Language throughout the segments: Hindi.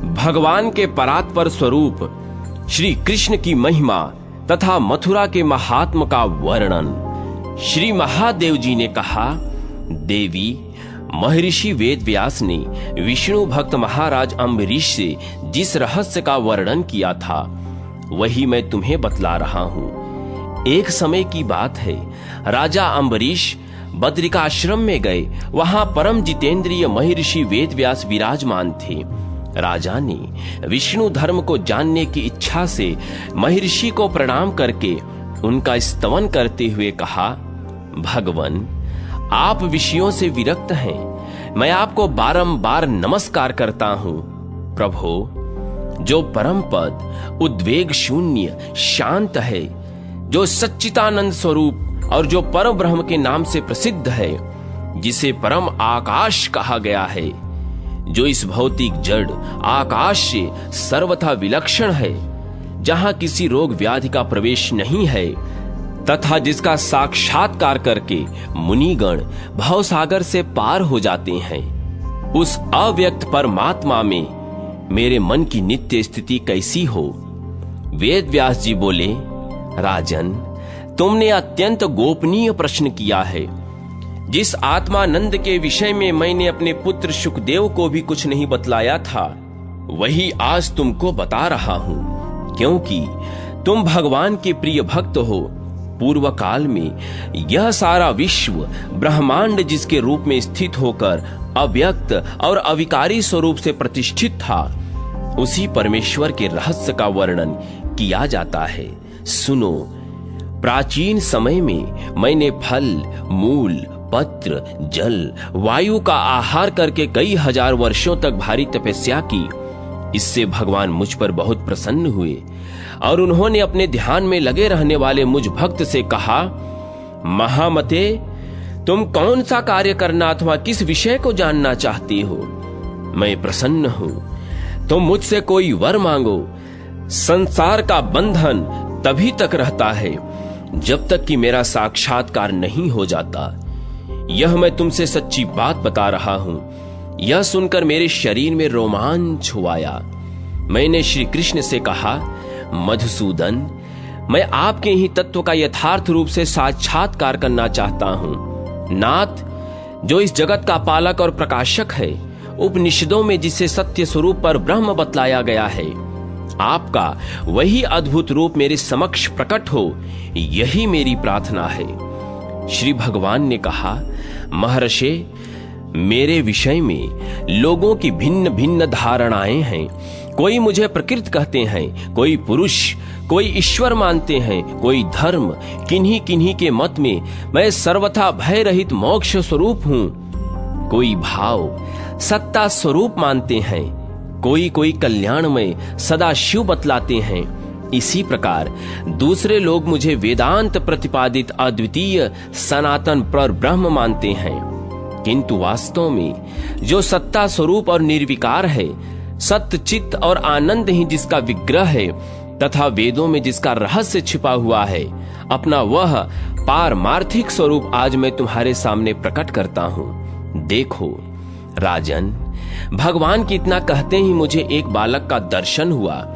भगवान के परात्पर स्वरूप श्री कृष्ण की महिमा तथा मथुरा के महात्म का वर्णन। श्री महादेव जी ने कहा, देवी, महर्षि वेद व्यास ने विष्णु भक्त महाराज अम्बरीश से जिस रहस्य का वर्णन किया था वही मैं तुम्हें बतला रहा हूँ। एक समय की बात है, राजा अम्बरीश बद्रिकाश्रम में गए। वहां परम जितेंद्रिय महर्षि वेद व्यास विराजमान थे। राजा ने विष्णु धर्म को जानने की इच्छा से महर्षि को प्रणाम करके उनका स्तवन करते हुए कहा, भगवन, आप विषयों से विरक्त हैं, मैं आपको बारंबार नमस्कार करता हूं। प्रभो, जो परम पद उद्वेग शून्य शांत है, जो सच्चिदानंद स्वरूप और जो परम ब्रह्म के नाम से प्रसिद्ध है, जिसे परम आकाश कहा गया है, जो इस भौतिक जड़ आकाश से सर्वथा विलक्षण है, जहां किसी रोग व्याधि का प्रवेश नहीं है, तथा जिसका साक्षात्कार करके मुनिगण भवसागर से पार हो जाते हैं, उस अव्यक्त परमात्मा में मेरे मन की नित्य स्थिति कैसी हो। वेद व्यास जी बोले, राजन, तुमने अत्यंत गोपनीय प्रश्न किया है। जिस आत्मानंद के विषय में मैंने अपने पुत्र सुखदेव को भी कुछ नहीं बतलाया था, वही आज तुमको बता रहा हूं, क्योंकि तुम भगवान के प्रिय भक्त हो। पूर्व काल में यह सारा विश्व ब्रह्मांड जिसके रूप में स्थित होकर अव्यक्त और अविकारी स्वरूप से प्रतिष्ठित था, उसी परमेश्वर के रहस्य का वर्णन किया जाता है। सुनो, प्राचीन समय में मैंने फल, मूल, पत्र, जल, वायु का आहार करके कई हजार वर्षों तक भारी तपस्या की। इससे भगवान मुझ पर बहुत प्रसन्न हुए और उन्होंने अपने ध्यान में लगे रहने वाले मुझ भक्त से कहा, महामते, तुम कौन सा कार्य करना अथवा किस विषय को जानना चाहती हो? मैं प्रसन्न हूं, तुम मुझसे कोई वर मांगो। संसार का बंधन तभी तक रहता है जब तक कि मेरा साक्षात्कार नहीं हो जाता। यह मैं तुमसे सच्ची बात बता रहा हूं। यह सुनकर मेरे शरीर में रोमांच हुआ। मैंने श्री कृष्ण से कहा, मधुसूदन, मैं आपके ही तत्व का यथार्थ रूप से साक्षात्कार करना चाहता हूं। नाथ, जो इस जगत का पालक और प्रकाशक है, उपनिषदों में जिसे सत्य स्वरूप पर ब्रह्म बतलाया गया है, आपका वही अद्भुत रूप मेरे समक्ष प्रकट हो, यही मेरी प्रार्थना है। श्री भगवान ने कहा, महर्षि, मेरे विषय में लोगों की भिन्न भिन्न धारणाएं हैं। कोई मुझे प्रकृत कहते हैं, कोई पुरुष, कोई ईश्वर मानते हैं, कोई धर्म। किन्हीं किन्हीं के मत में मैं सर्वथा भय रहित मोक्ष स्वरूप हूं। कोई भाव सत्ता स्वरूप मानते हैं, कोई कोई कल्याण में सदा शिव बतलाते हैं। इसी प्रकार दूसरे लोग मुझे वेदांत प्रतिपादित अद्वितीय सनातन पर ब्रह्म मानते हैं। किंतु वास्तव में जो सत्ता स्वरूप और निर्विकार है, सत्य चित्त और आनंद ही जिसका विग्रह है तथा वेदों में जिसका रहस्य छिपा हुआ है, अपना वह पारमार्थिक स्वरूप आज मैं तुम्हारे सामने प्रकट करता हूं। देखो राजन, भगवान की इतना कहते ही मुझे एक बालक का दर्शन हुआ,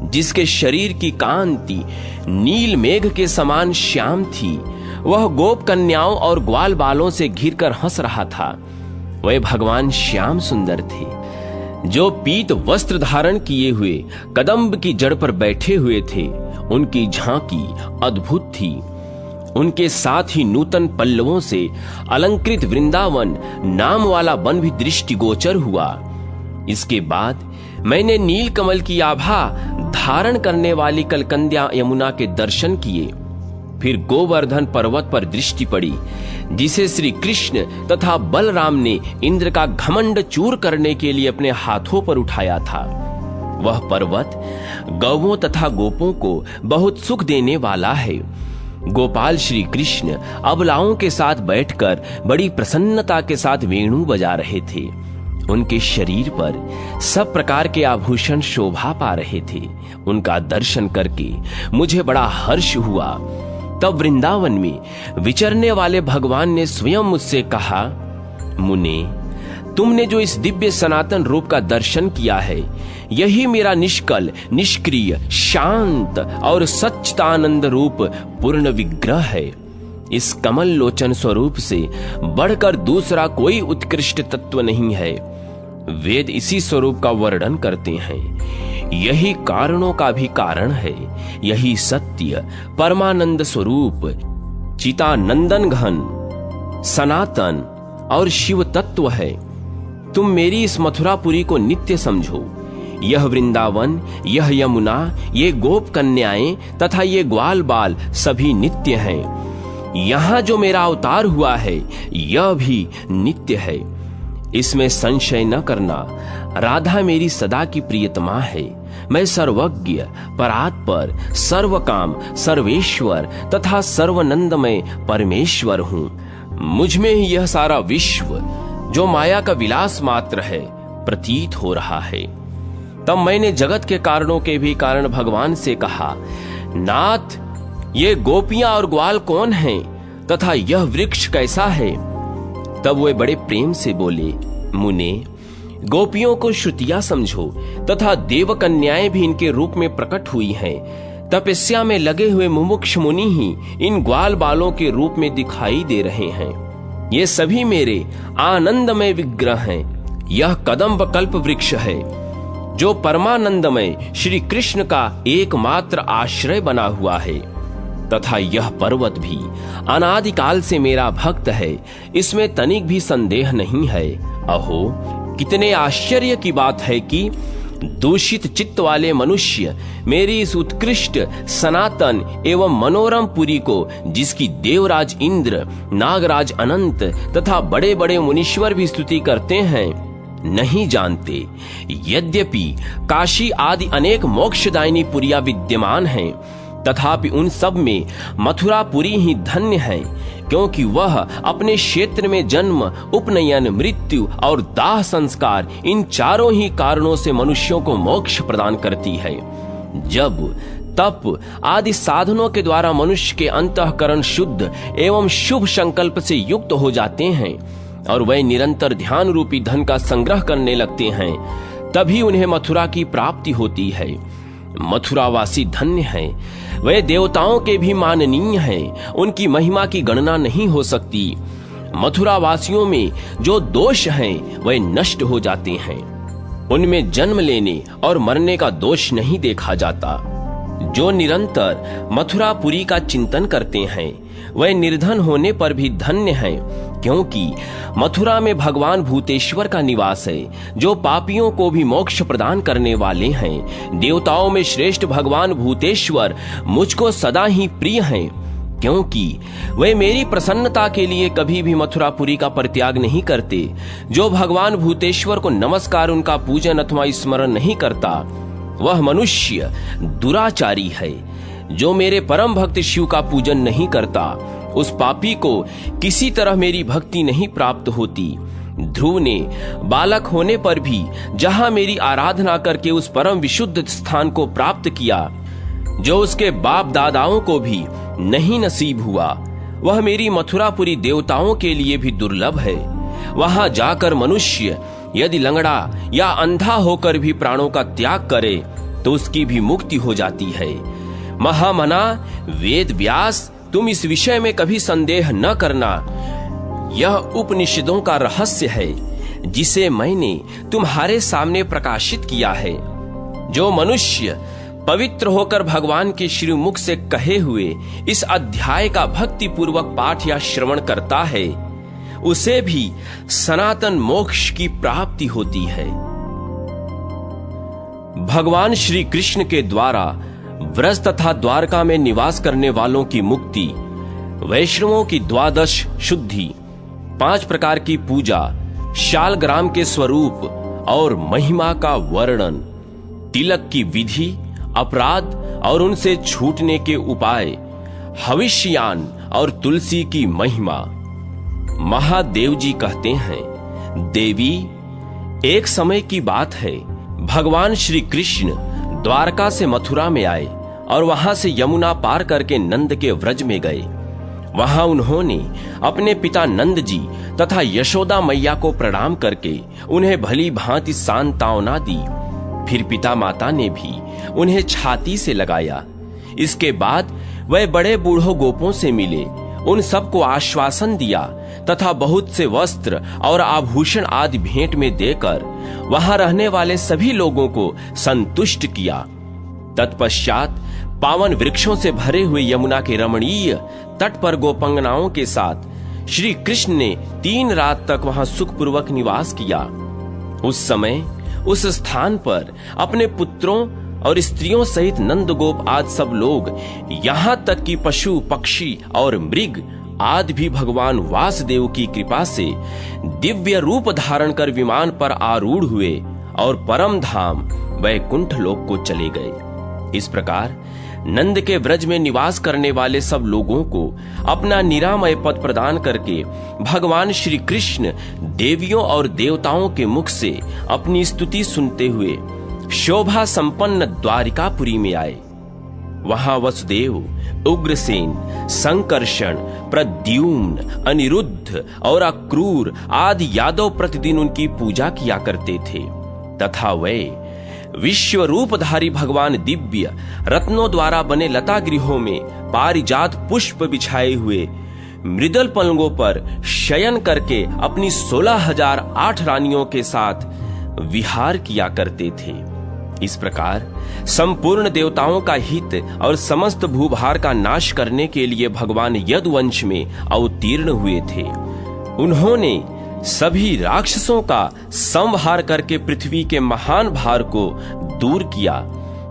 जिसके शरीर की कांति नील मेघ के समान श्याम थी। वह गोप कन्याओं और ग्वाल बालों से घिरकर हंस रहा था। वह भगवान श्याम सुंदर थे, जो पीत वस्त्र धारण किए हुए कदम्ब की जड़ पर बैठे हुए थे। उनकी झांकी अद्भुत थी। उनके साथ ही नूतन पल्लवों से अलंकृत वृंदावन नाम वाला वन भी दृष्टिगोचर हुआ। इसके बाद मैंने नील कमल की आभा धारण करने वाली कलकंद्या यमुना के दर्शन किए। फिर गोवर्धन पर्वत पर दृष्टि पड़ी, जिसे श्री कृष्ण तथा बलराम ने इंद्र का घमंड चूर करने के लिए अपने हाथों पर उठाया था। वह पर्वत गौओं तथा गोपों को बहुत सुख देने वाला है। गोपाल श्री कृष्ण अबलाओं के साथ बैठकर बड़ी प्रसन्नता के साथ वेणु बजा रहे थे। उनके शरीर पर सब प्रकार के आभूषण शोभा पा रहे थे। उनका दर्शन करके मुझे बड़ा हर्ष हुआ। तब वृंदावन में विचरने वाले भगवान ने स्वयं मुझसे कहा, मुने, तुमने जो इस दिव्य सनातन रूप का दर्शन किया है, यही मेरा निष्कल, निष्क्रिय, शांत और सच्चिदानंद रूप पूर्ण विग्रह है। इस कमल लोचन स्वरूप से बढ़कर दूसरा कोई उत्कृष्ट तत्व नहीं है। वेद इसी स्वरूप का वर्णन करते हैं। यही कारणों का भी कारण है। यही सत्य, परमानंद स्वरूप, चितानंदन घन, सनातन और शिव तत्व है। तुम मेरी इस मथुरापुरी को नित्य समझो। यह वृंदावन, यह यमुना, ये गोप कन्याएं तथा ये ग्वाल बाल सभी नित्य हैं। यहां जो मेरा अवतार हुआ है, यह भी नित्य है। इसमें संशय न करना। राधा मेरी सदा की प्रियतमा है। मैं सर्वज्ञ, परात्पर, सर्वकाम, सर्वेश्वर तथा सर्वनंदमय परमेश्वर हूं। मुझ में ही यह सारा विश्व, जो माया का विलास मात्र है, प्रतीत हो रहा है। तब मैंने जगत के कारणों के भी कारण भगवान से कहा, नाथ, ये गोपियां और ग्वाल कौन हैं तथा यह वृक्ष कैसा है? तब वे बड़े प्रेम से बोले, मुने, गोपियों को श्रुतियां समझो तथा देव कन्याएं भी इनके रूप में प्रकट हुई हैं। तपस्या में लगे हुए मुमुक्ष मुनि ही इन ग्वाल बालों के रूप में दिखाई दे रहे हैं। ये सभी मेरे आनंदमय विग्रह हैं। यह कदम्ब कल्प वृक्ष है, जो परमानंदमय श्री कृष्ण का एकमात्र आश्रय बना हुआ है। तथा यह पर्वत भी अनादिकाल से मेरा भक्त है, इसमें तनिक भी संदेह नहीं है। अहो, कितने आश्चर्य की बात है कि दूषित चित्त वाले मनुष्य मेरी इस उत्कृष्ट, सनातन एवं मनोरम पुरी को, जिसकी देवराज इंद्र, नागराज अनंत तथा बड़े बड़े मुनीश्वर भी स्तुति करते हैं, नहीं जानते। यद्यपि काशी आदि अनेक मोक्षदायिनी पुरिया विद्यमान हैं, तथापि उन सब में मथुरापुरी ही धन्य है, क्योंकि वह अपने क्षेत्र में जन्म, उपनयन, मृत्यु और दाह संस्कार, इन चारों ही कारणों से मनुष्यों को मोक्ष प्रदान करती है। जब तप आदि साधनों के द्वारा मनुष्य के अंतःकरण शुद्ध एवं शुभ संकल्प से युक्त हो जाते हैं और वह निरंतर ध्यान रूपी धन का संग्रह करने लगते हैं, तभी उन्हें मथुरा की प्राप्ति होती है। मथुरावासी धन्य हैं। वे देवताओं के भी माननीय हैं। उनकी महिमा की गणना नहीं हो सकती। मथुरावासियों में जो दोष हैं, वे नष्ट हो जाते हैं। उनमें जन्म लेने और मरने का दोष नहीं देखा जाता। जो निरंतर मथुरापुरी का चिंतन करते हैं, वे निर्धन होने पर भी धन्य हैं, क्योंकि मथुरा में भगवान भूतेश्वर का निवास है, जो पापियों को भी मोक्ष प्रदान करने वाले हैं। देवताओं में श्रेष्ठ भगवान भूतेश्वर मुझको सदा ही प्रिय हैं, क्योंकि वे मेरी प्रसन्नता के लिए कभी भी मथुरापुरी का परित्याग नहीं करते। जो भगवान भूतेश्वर को नमस्कार, उनका पूजन अथवा स्मरण नहीं करता, वह मनुष्य दुराचारी है। जो मेरे परम भक्त शिव का पूजन नहीं करता, उस पापी को किसी तरह मेरी भक्ति नहीं प्राप्त होती। ध्रुव ने बालक होने पर भी जहां मेरी आराधना करके उस परम विशुद्ध स्थान को प्राप्त किया, जो उसके बाप दादाओं को भी नहीं नसीब हुआ, वह मेरी मथुरापुरी देवताओं के लिए भी दुर्लभ है। वहां जाकर मनुष्य यदि लंगड़ा या अंधा होकर भी प्राणों का त्याग करे, तो उसकी भी मुक्ति हो जाती है। महामना वेद व्यास, तुम इस विषय में कभी संदेह न करना। यह उपनिषदों का रहस्य है, जिसे मैंने तुम्हारे सामने प्रकाशित किया है। जो मनुष्य पवित्र होकर भगवान के श्रीमुख से कहे हुए इस अध्याय का भक्ति पूर्वक पाठ या श्रवण करता है, उसे भी सनातन मोक्ष की प्राप्ति होती है। भगवान श्री कृष्ण के द्वारा व्रज तथा द्वारका में निवास करने वालों की मुक्ति, वैष्णवों की द्वादश शुद्धि, 5 प्रकार की पूजा, शालग्राम के स्वरूप और महिमा का वर्णन, तिलक की विधि, अपराध और उनसे छूटने के उपाय, हविष्यान और तुलसी की महिमा। महादेव जी कहते हैं, देवी, एक समय की बात है, भगवान श्री कृष्ण द्वारका से मथुरा में आए और वहां से यमुना पार करके नंद के व्रज में गए। वहां उन्होंने अपने पिता नंद जी तथा यशोदा मैया को प्रणाम करके उन्हें भली भांति सांत्वना दी। फिर पिता माता ने भी उन्हें छाती से लगाया। इसके बाद वह बड़े बूढ़ों गोपों से मिले, उन सबको आश्वासन दिया तथा बहुत से वस्त्र और आभूषण आदि भेंट में देकर वहां रहने वाले सभी लोगों को संतुष्ट किया। तत्पश्चात पावन वृक्षों से भरे हुए यमुना के रमणीय तट पर गोपंगनाओं के साथ श्री कृष्ण ने 3 रात तक वहां सुखपूर्वक निवास किया। उस समय उस स्थान पर अपने पुत्रों और स्त्रियों सहित नंदगोप आदि सब लोग, यहाँ तक कि पशु पक्षी और मृग आदि भी भगवान वासुदेव की कृपा से दिव्य रूप धारण कर विमान पर आरूढ़ हुए और परम धाम वैकुंठ लोक को चले गए। इस प्रकार नंद के व्रज में निवास करने वाले सब लोगों को अपना निरामय पद प्रदान करके भगवान श्री कृष्ण देवियों और देवताओं के मुख से अपनी स्तुति सुनते हुए शोभा संपन्न द्वारिकापुरी में आए। वहां वसुदेव, उग्रसेन, संकर्षण, प्रद्युम्न, अनिरुद्ध और अक्रूर आदि यादव प्रतिदिन उनकी पूजा किया करते थे तथा वे विश्व रूपधारी भगवान दिव्य रत्नों द्वारा बने लता गृहों में पारिजात पुष्प बिछाए हुए मृदल पलंगों पर शयन करके अपनी 16,008 रानियों के साथ विहार किया करते थे। इस प्रकार संपूर्ण देवताओं का हित और समस्त भूभार का नाश करने के लिए भगवान यदुवंश में अवतीर्ण हुए थे। उन्होंने सभी राक्षसों का संहार करके पृथ्वी के महान भार को दूर किया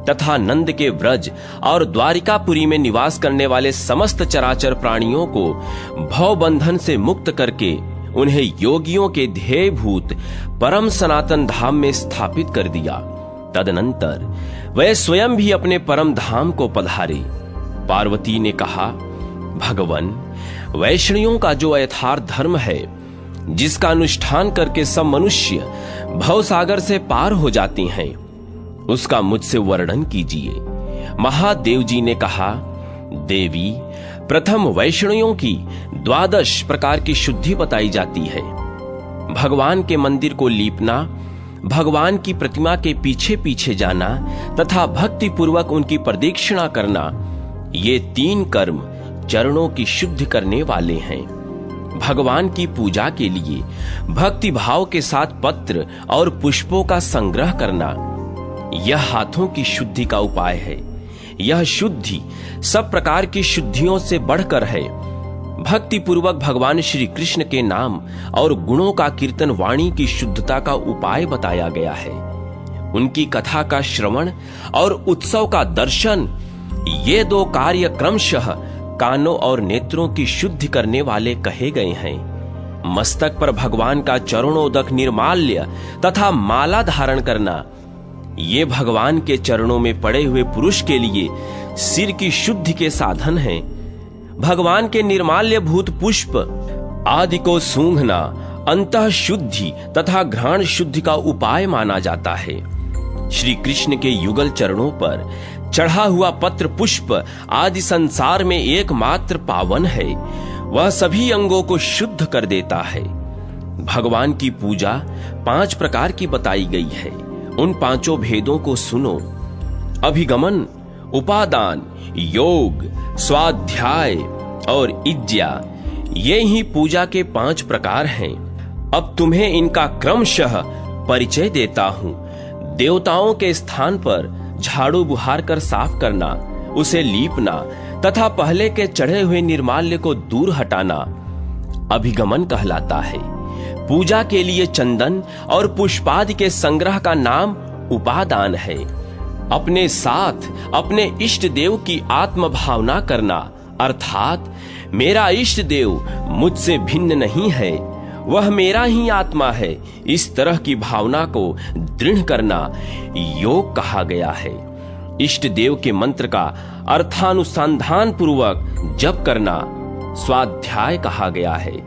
तथा नंद के व्रज और द्वारिकापुरी में निवास करने वाले समस्त चराचर प्राणियों को भव बंधन से मुक्त करके उन्हें योगियों के ध्येयभूत परम सनातन धाम में स्थापित कर दिया। तदनंतर वह स्वयं भी अपने परम धाम को पधारे। पार्वती ने कहा, भगवन, वैष्णियों का जो यथार्थ धर्म है, जिसका अनुष्ठान करके सब मनुष्य भवसागर से पार हो जाते हैं, उसका मुझसे वर्णन कीजिए। महादेव जी ने कहा, देवी, प्रथम वैष्णियों की 12 प्रकार की शुद्धि बताई जाती है। भगवान के मंदिर को लीपना, भगवान की प्रतिमा के पीछे पीछे जाना तथा भक्ति पूर्वक उनकी प्रदक्षिणा करना, ये 3 कर्म चरणों की शुद्धि करने वाले हैं। भगवान की पूजा के लिए भक्ति भाव के साथ पत्र और पुष्पों का संग्रह करना, यह हाथों की शुद्धि का उपाय है। यह शुद्धि सब प्रकार की शुद्धियों से बढ़कर है। भक्ति पूर्वक भगवान श्री कृष्ण के नाम और गुणों का कीर्तन वाणी की शुद्धता का उपाय बताया गया है। उनकी कथा का श्रवण और उत्सव का दर्शन, ये 2 कार्य क्रमशः कानों और नेत्रों की शुद्धि करने वाले कहे गए हैं। मस्तक पर भगवान का चरणोदक निर्माल्य तथा माला धारण करना, ये भगवान के चरणों में पड़े हुए पुरुष के लिए सिर की शुद्धि के साधन हैं। भगवान के निर्माल्य भूत पुष्प आदि को सूंघना अंतः शुद्धि तथा घ्राण शुद्धि का उपाय माना जाता है। श्री कृष्ण के युगल चरणों पर चढ़ा हुआ पत्र पुष्प आदि संसार में एकमात्र पावन है। वह सभी अंगों को शुद्ध कर देता है। भगवान की पूजा 5 प्रकार की बताई गई है। उन 5 भेदों को सुनो। अभिगमन, उपादान, योग, स्वाध्याय और इज्जा, ये ही पूजा के 5 प्रकार हैं। अब तुम्हें इनका क्रमशः परिचय देता हूं। देवताओं के स्थान पर झाड़ू बुहार कर साफ करना, उसे लीपना तथा पहले के चढ़े हुए निर्माल्य को दूर हटाना अभिगमन कहलाता है। पूजा के लिए चंदन और पुष्पादि के संग्रह का नाम उपादान है। अपने साथ अपने इष्ट देव की आत्म भावना करना, अर्थात मेरा इष्ट देव मुझसे भिन्न नहीं है, वह मेरा ही आत्मा है, इस तरह की भावना को दृढ़ करना योग कहा गया है। इष्ट देव के मंत्र का अर्थानुसंधान पूर्वक जप करना स्वाध्याय कहा गया है।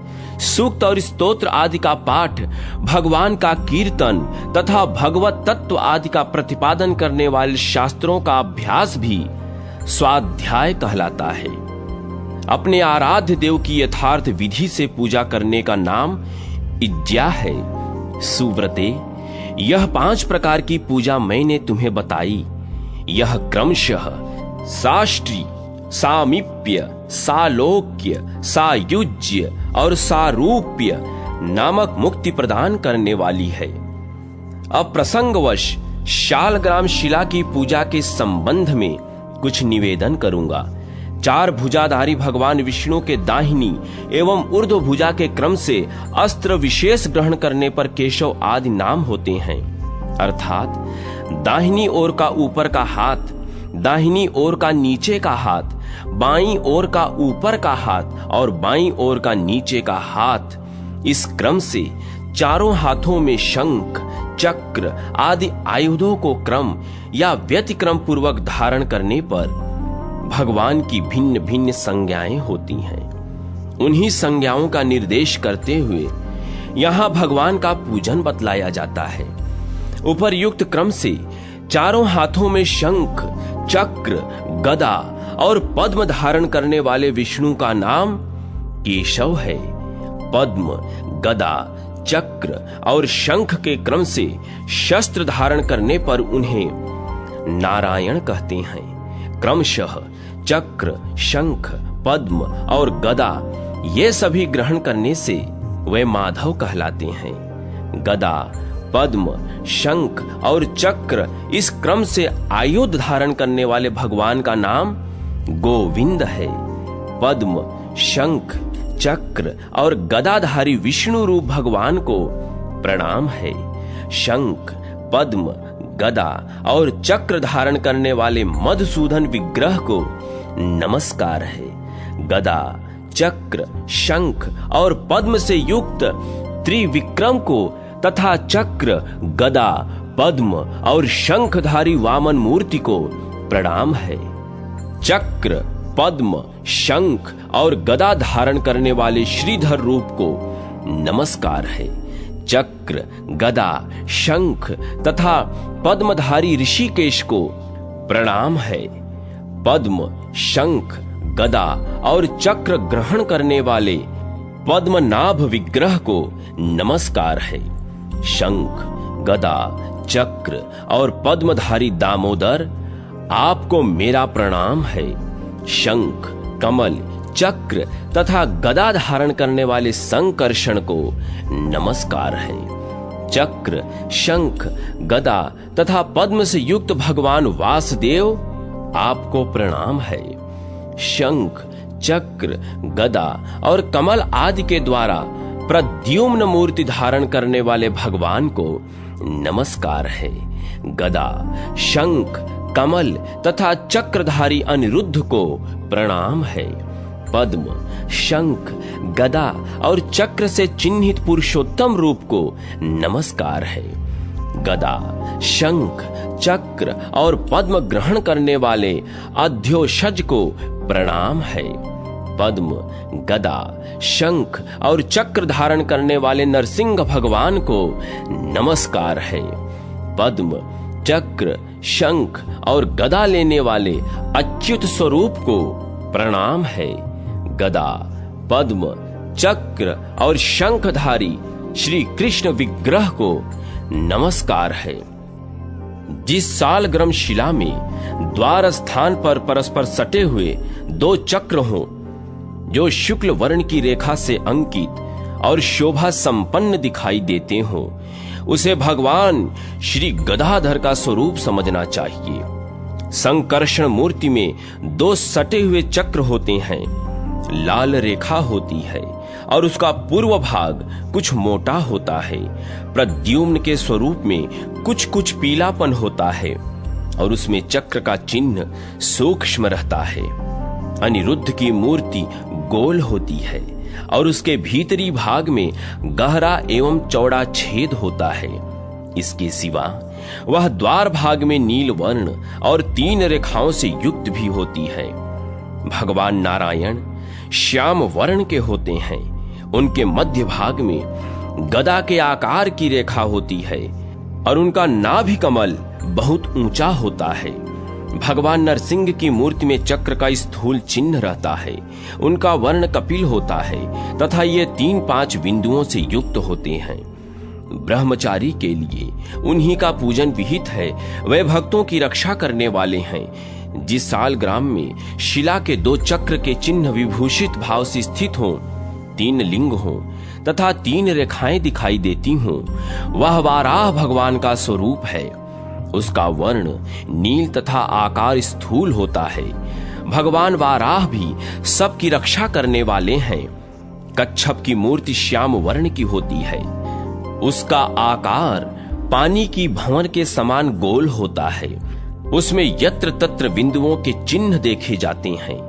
सूक्त और स्तोत्र आदि का पाठ, भगवान का कीर्तन तथा भगवत तत्व आदि का प्रतिपादन करने वाले शास्त्रों का अभ्यास भी स्वाध्याय कहलाता है। अपने आराध्य देव की यथार्थ विधि से पूजा करने का नाम इज्जा है। सुव्रते, यह 5 प्रकार की पूजा मैंने तुम्हें बताई। यह क्रमशः साष्टी, सामीप्य, सालोक्य, सायुज्य और सारूप्य नामक मुक्ति प्रदान करने वाली है। अब प्रसंगवश शालग्राम शिला की पूजा के संबंध में कुछ निवेदन करूंगा। 4 भुजाधारी भगवान विष्णु के दाहिनी एवं ऊर्ध्व भुजा के क्रम से अस्त्र विशेष ग्रहण करने पर केशव आदि नाम होते हैं। अर्थात दाहिनी ओर का ऊपर का हाथ, दाहिनी ओर का नीचे का हाथ, बाईं ओर का ऊपर का हाथ और बाईं ओर का नीचे का हाथ, इस क्रम से चारों हाथों में शंख, चक्र आदि आयुधों को क्रम या व्यतिक्रम पूर्वक धारण करने पर भगवान की भिन्न भिन्न संज्ञाएं होती हैं। उन्हीं संज्ञाओं का निर्देश करते हुए यहाँ भगवान का पूजन बतलाया जाता है। उपर्युक्त क्रम से चारों हाथों में शंख, चक्र, गदा और पद्म धारण करने वाले विष्णु का नाम केशव है। पद्म, गदा, चक्र और शंख के क्रम से शस्त्र धारण करने पर उन्हें नारायण कहते हैं। क्रमशः चक्र, शंख, पद्म और गदा ये सभी ग्रहण करने से वे माधव कहलाते हैं। गदा, पद्म, शंख और चक्र इस क्रम से आयुध धारण करने वाले भगवान का नाम गोविंद है। पद्म, शंख, चक्र और गदाधारी विष्णु रूप भगवान को प्रणाम है। शंख, पद्म, गदा और चक्र धारण करने वाले मधुसूदन विग्रह को नमस्कार है। गदा, चक्र, शंख और पद्म से युक्त त्रिविक्रम को तथा चक्र, गदा, पद्म और शंखधारी वामन मूर्ति को प्रणाम है। चक्र, पद्म, शंख और गदा धारण करने वाले श्रीधर रूप को नमस्कार है। चक्र, गदा, शंख तथा पद्मधारी ऋषिकेश को प्रणाम है। पद्म, शंख, गदा और चक्र ग्रहण करने वाले पद्मनाभ विग्रह को नमस्कार है। शंख, गदा, चक्र और पद्मधारी दामोदर, आपको मेरा प्रणाम है। शंख, कमल, चक्र तथा गदा धारण करने वाले संकर्षण को नमस्कार है। चक्र, शंख, गदा तथा पद्म से युक्त भगवान वासुदेव, आपको प्रणाम है। शंख, चक्र, गदा और कमल आदि के द्वारा प्रद्युम्न मूर्ति धारण करने वाले भगवान को नमस्कार है। गदा, शंख, कमल तथा चक्रधारी अनिरुद्ध को प्रणाम है। पद्म, शंख, गदा और चक्र से चिन्हित पुरुषोत्तम रूप को नमस्कार है। गदा, शंख, चक्र और पद्म ग्रहण करने वाले अध्योषज को प्रणाम है। पद्म, गदा, शंख और चक्र धारण करने वाले नरसिंह भगवान को नमस्कार है। पद्म, चक्र, शंख और गदा लेने वाले अच्युत स्वरूप को प्रणाम है। गदा, पद्म, चक्र और शंखधारी श्री कृष्ण विग्रह को नमस्कार है। जिस सालग्राम शिला में द्वार स्थान पर परस्पर सटे हुए 2 चक्र हों, जो शुक्ल वर्ण की रेखा से अंकित और शोभा संपन्न दिखाई देते हों, उसे भगवान श्री गदाधर का स्वरूप समझना चाहिए। संकर्षण मूर्ति में 2 सटे हुए चक्र होते हैं, लाल रेखा होती है और उसका पूर्व भाग कुछ मोटा होता है। प्रद्युम्न के स्वरूप में कुछ कुछ पीलापन होता है और उसमें चक्र का चिन्ह सूक्ष्म रहता है। अनिरुद्ध की मूर्ति गोल होती है और उसके भीतरी भाग में गहरा एवं चौड़ा छेद होता है। इसके सिवा वह द्वार भाग में नील वर्ण और 3 रेखाओं से युक्त भी होती है। भगवान नारायण श्याम वर्ण के होते हैं। उनके मध्य भाग में गदा के आकार की रेखा होती है और उनका नाभि कमल बहुत ऊंचा होता है। भगवान नरसिंह की मूर्ति में चक्र का स्थूल चिन्ह रहता है। उनका वर्ण कपिल होता है तथा ये 3-5 बिंदुओं से युक्त होते हैं। ब्रह्मचारी के लिए उन्हीं का पूजन विहित है। वे भक्तों की रक्षा करने वाले हैं। जिस सालग्राम में शिला के 2 चक्र के चिन्ह विभूषित भाव से स्थित हों, 3 लिंग हों तथा 3 रेखाएं दिखाई देती हों, वह वाराह भगवान का स्वरूप है। उसका वर्ण नील तथा आकार स्थूल होता है। भगवान वाराह भी सबकी रक्षा करने वाले हैं। कच्छप की मूर्ति श्याम वर्ण की होती है। उसका आकार पानी की भंवर के समान गोल होता है। उसमें यत्र तत्र बिंदुओं के चिन्ह देखे जाते हैं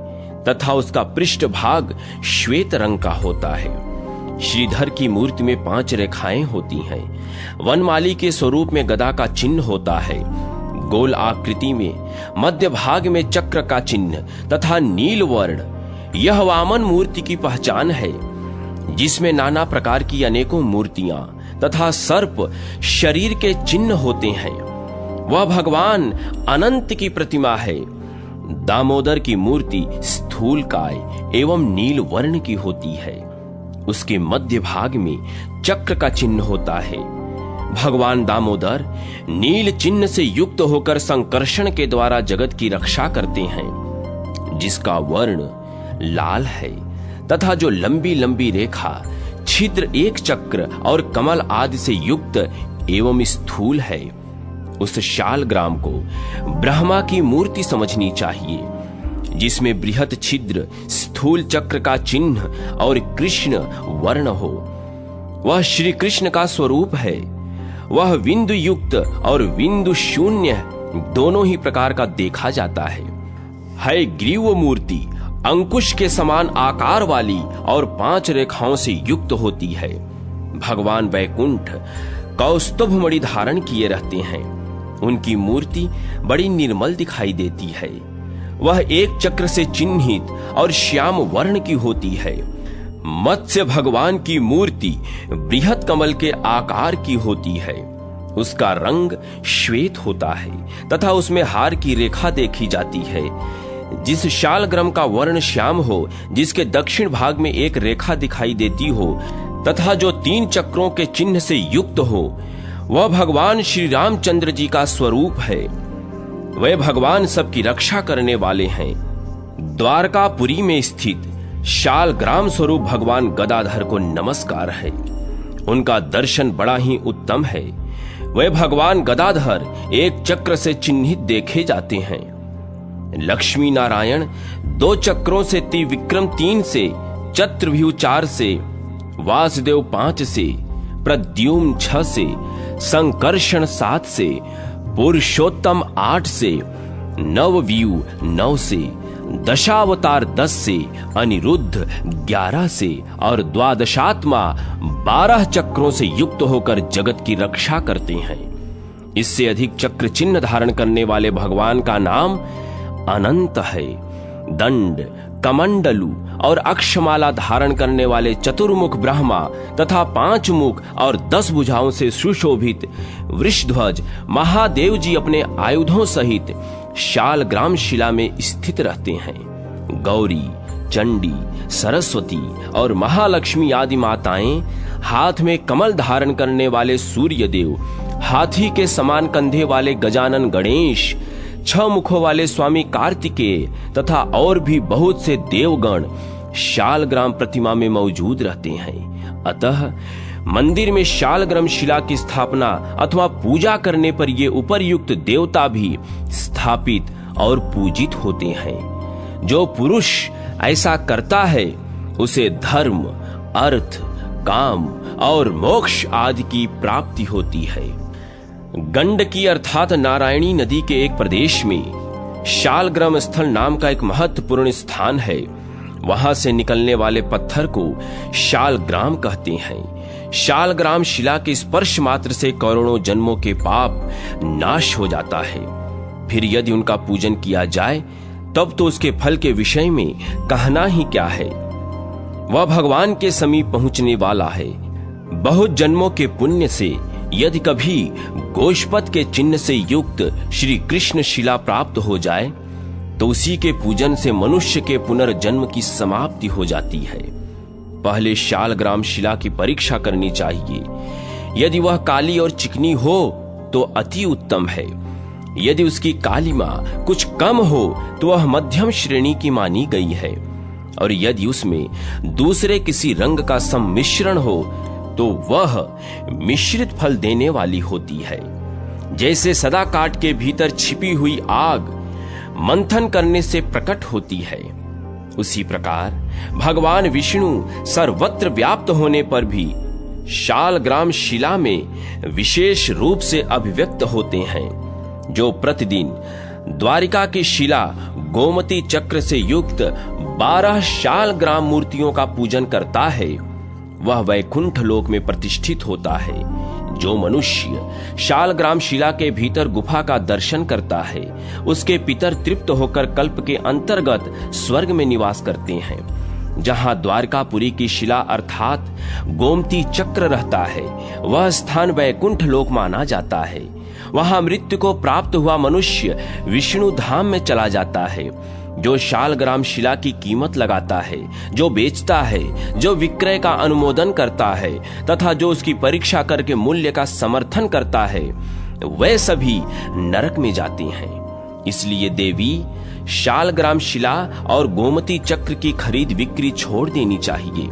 तथा उसका पृष्ठभाग श्वेत रंग का होता है। श्रीधर की मूर्ति में 5 रेखाएं होती हैं। वनमाली के स्वरूप में गदा का चिन्ह होता है। गोल आकृति में मध्य भाग में चक्र का चिन्ह तथा नील वर्ण, यह वामन मूर्ति की पहचान है, जिसमें नाना प्रकार की अनेकों मूर्तियां तथा सर्प शरीर के चिन्ह होते हैं। वह भगवान अनंत की प्रतिमा है। दामोदर की मूर्ति स्थूलकाय एवं नील वर्ण की होती है। उसके मध्य भाग में चक्र का चिन्ह होता है। भगवान दामोदर नील चिन्ह से युक्त होकर संकर्षण के द्वारा जगत की रक्षा करते हैं, जिसका वर्ण लाल है तथा जो लंबी लंबी रेखा, छिद्र, एक चक्र और कमल आदि से युक्त एवं स्थूल है। उस शालग्राम को ब्रह्मा की मूर्ति समझनी चाहिए, जिसमें बृहत छिद्र, स्थूल चक्र का चिन्ह और कृष्ण वर्ण हो। वह श्री कृष्ण का स्वरूप है। वह बिंदु युक्त और बिंदु शून्य दोनों ही प्रकार का देखा जाता है ग्रीव मूर्ति अंकुश के समान आकार वाली और 5 रेखाओं से युक्त होती है। भगवान वैकुंठ कौस्तुभ मणि धारण किए रहते हैं। उनकी मूर्ति बड़ी निर्मल दिखाई देती है। वह एक चक्र से चिन्हित और श्याम वर्ण की होती है। मत्स्य भगवान की मूर्ति बृहत कमल के आकार की होती है। उसका रंग श्वेत होता है तथा उसमें हार की रेखा देखी जाती है। जिस शालग्राम का वर्ण श्याम हो, जिसके दक्षिण भाग में एक रेखा दिखाई देती हो तथा जो 3 चक्रों के चिन्ह से युक्त हो, वह भगवान श्री रामचंद्र जी का स्वरूप है। वे भगवान सबकी रक्षा करने वाले हैं। द्वारकापुरी में स्थित शालग्राम स्वरूप भगवान गदाधर को नमस्कार है। उनका दर्शन बड़ा ही उत्तम है। वे भगवान गदाधर एक चक्र से चिन्हित देखे जाते हैं। लक्ष्मी नारायण 2 चक्रों से, त्रिविक्रम 3 से, चतुर्भुज 4 से, वासुदेव 5 से, प्रद्युम्न 6 से, संकर्षण 7 से, पुरुषोत्तम 8 से, नवव्यूह 9 से, दशावतार 10 से, अनिरुद्ध 11 से और द्वादशात्मा 12 चक्रों से युक्त होकर जगत की रक्षा करते हैं। इससे अधिक चक्र चिन्ह धारण करने वाले भगवान का नाम अनंत है। दंड, कमंडलु और अक्षमाला धारण करने वाले चतुर्मुख ब्रह्मा तथा 5 मुख और 10 भुजाओं से सुशोभित वृषध्वज महादेव जी अपने आयुधों सहित शालग्राम शिला में स्थित रहते हैं। गौरी, चंडी, सरस्वती और महालक्ष्मी आदि माताएं हाथ में कमल धारण करने वाले सूर्य देव, हाथी के समान कंधे वाले गजानन गणेश, 6 मुखों वाले स्वामी कार्तिकेय तथा और भी बहुत से देवगण शालग्राम प्रतिमा में मौजूद रहते हैं। अतः मंदिर में शालग्राम शिला की स्थापना अथवा पूजा करने पर ये उपर्युक्त देवता भी स्थापित और पूजित होते हैं। जो पुरुष ऐसा करता है उसे धर्म, अर्थ, काम और मोक्ष आदि की प्राप्ति होती है। गंडकी अर्थात नारायणी नदी के एक प्रदेश में शालग्राम स्थल नाम का एक महत्वपूर्ण स्थान है। वहां से निकलने वाले पत्थर को शालग्राम कहते हैं। शालग्राम शिला के स्पर्श मात्र से करोड़ों जन्मों के पाप नाश हो जाता है। फिर यदि उनका पूजन किया जाए तब तो उसके फल के विषय में कहना ही क्या है। वह भगवान के समीप पहुंचने वाला है। बहुत जन्मों के पुण्य से यदि कभी गोष्पद के चिन्ह से युक्त श्री कृष्ण शिला प्राप्त हो जाए तो उसी के पूजन से मनुष्य के पुनर्जन्म की समाप्ति हो जाती है। पहले शालग्राम शिला की परीक्षा करनी चाहिए। यदि वह काली और चिकनी हो तो अति उत्तम है। यदि उसकी कालिमा कुछ कम हो तो वह मध्यम श्रेणी की मानी गई है, और यदि उसमें दूसरे किसी रंग का सम्मिश्रण हो तो वह मिश्रित फल देने वाली होती है। जैसे सदा काट के भीतर छिपी हुई आग मंथन करने से प्रकट होती है, उसी प्रकार भगवान विष्णु सर्वत्र व्याप्त होने पर भी शालग्राम शिला में विशेष रूप से अभिव्यक्त होते हैं। जो प्रतिदिन द्वारिका की शिला गोमती चक्र से युक्त 12 शालग्राम मूर्तियों का पूजन करता है वह वैकुंठ लोक में प्रतिष्ठित होता है। जो मनुष्य शालग्राम शिला के भीतर गुफा का दर्शन करता है उसके पितर तृप्त होकर कल्प के अंतर्गत स्वर्ग में निवास करते हैं। जहां द्वारकापुरी की शिला अर्थात गोमती चक्र रहता है वह स्थान वैकुंठ लोक माना जाता है। वहां मृत्यु को प्राप्त हुआ मनुष्य विष्णु धाम में चला जाता है। जो शालग्राम शिला की कीमत लगाता है, जो बेचता है, जो विक्रय का अनुमोदन करता है तथा जो उसकी परीक्षा करके मूल्य का समर्थन करता है वे सभी नरक में जाते हैं। इसलिए देवी शालग्राम शिला और गोमती चक्र की खरीद बिक्री छोड़ देनी चाहिए।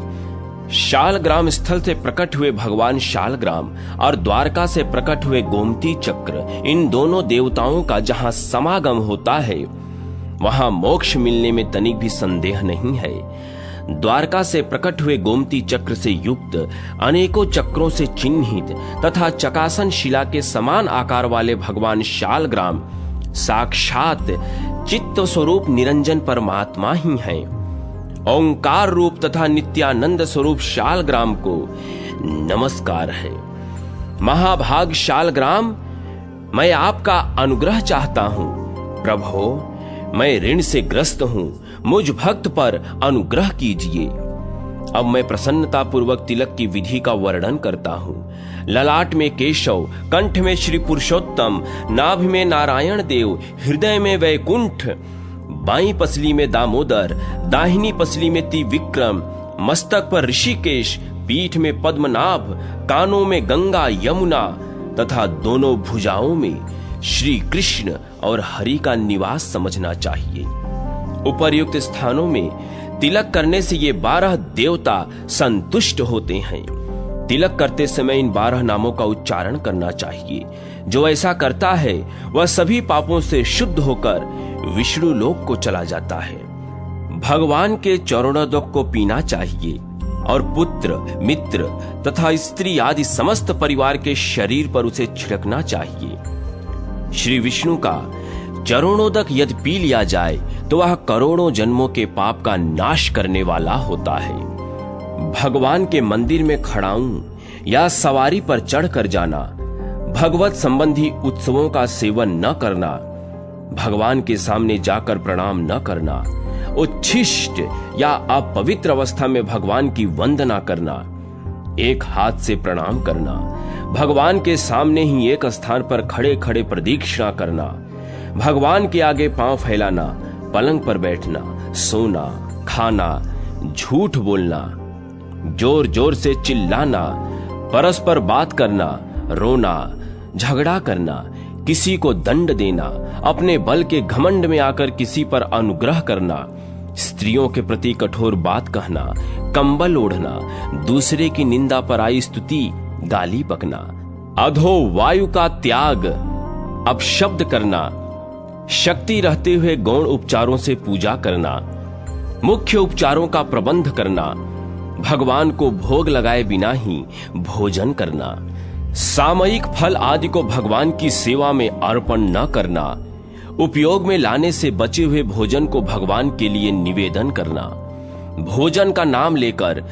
शालग्राम स्थल से प्रकट हुए भगवान शालग्राम और द्वारका से प्रकट हुए गोमती चक्र, इन दोनों देवताओं का जहां समागम होता है वहां मोक्ष मिलने में तनिक भी संदेह नहीं है। द्वारका से प्रकट हुए गोमती चक्र से युक्त अनेकों चक्रों से चिन्हित तथा चकासन शिला के समान आकार वाले भगवान शालग्राम साक्षात चित्त स्वरूप निरंजन परमात्मा ही हैं। ओंकार रूप तथा नित्यानंद स्वरूप शालग्राम को नमस्कार है। महाभाग शालग्राम, मैं आपका अनुग्रह चाहता हूं। प्रभो, मैं ऋण से ग्रस्त हूं, मुझ भक्त पर अनुग्रह कीजिए। अब मैं प्रसन्नता पूर्वक तिलक की विधि का वर्णन करता हूं। ललाट में केशव, कंठ में श्री पुरुषोत्तम, नाभि में नारायण देव, हृदय में वैकुंठ, बाईं पसली में दामोदर, दाहिनी पसली में त्रिविक्रम, मस्तक पर ऋषिकेश, पीठ में पद्मनाभ, कानों में गंगा यमुना तथा दोनों भुजाओं में श्री कृष्ण और हरि का निवास समझना चाहिए। उपर्युक्त स्थानों में तिलक करने से ये 12 देवता संतुष्ट होते हैं। तिलक करते समय इन 12 नामों का उच्चारण करना चाहिए। जो ऐसा करता है वह सभी पापों से शुद्ध होकर विष्णु लोक को चला जाता है। भगवान के चरणोदक को पीना चाहिए और पुत्र, मित्र तथा स्त्री आदि समस्त परिवार के शरीर पर उसे छिड़कना चाहिए। श्री विष्णु का चरणोदक यदि पी लिया जाए तो वह करोड़ों जन्मों के पाप का नाश करने वाला होता है। भगवान के मंदिर में खड़ाऊं या सवारी पर चढ़कर जाना, भगवत संबंधी उत्सवों का सेवन न करना, भगवान के सामने जाकर प्रणाम न करना, उच्छिष्ट या अपवित्र अवस्था में भगवान की वंदना करना, एक हाथ से प्रणाम करना, भगवान के सामने ही एक स्थान पर खड़े खड़े प्रदक्षिणा करना, भगवान के आगे पांव फैलाना, पलंग पर बैठना, सोना, खाना, झूठ बोलना, जोर जोर से चिल्लाना, परस्पर बात करना, रोना, झगड़ा करना, किसी को दंड देना, अपने बल के घमंड में आकर किसी पर अनुग्रह करना, स्त्रियों के प्रति कठोर बात कहना, कंबल ओढ़ना, दूसरे की निंदा पर आई स्तुति, गाली बकना, अधो वायु का त्याग, अपशब्द करना, शक्ति रहते हुए गौण उपचारों से पूजा करना, मुख्य उपचारों का प्रबंध करना, भगवान को भोग लगाए बिना ही भोजन करना, सामयिक फल आदि को भगवान की सेवा में अर्पण न करना, उपयोग में लाने से बचे हुए भोजन को भगवान के लिए निवेदन करना, भोजन का नाम लेकर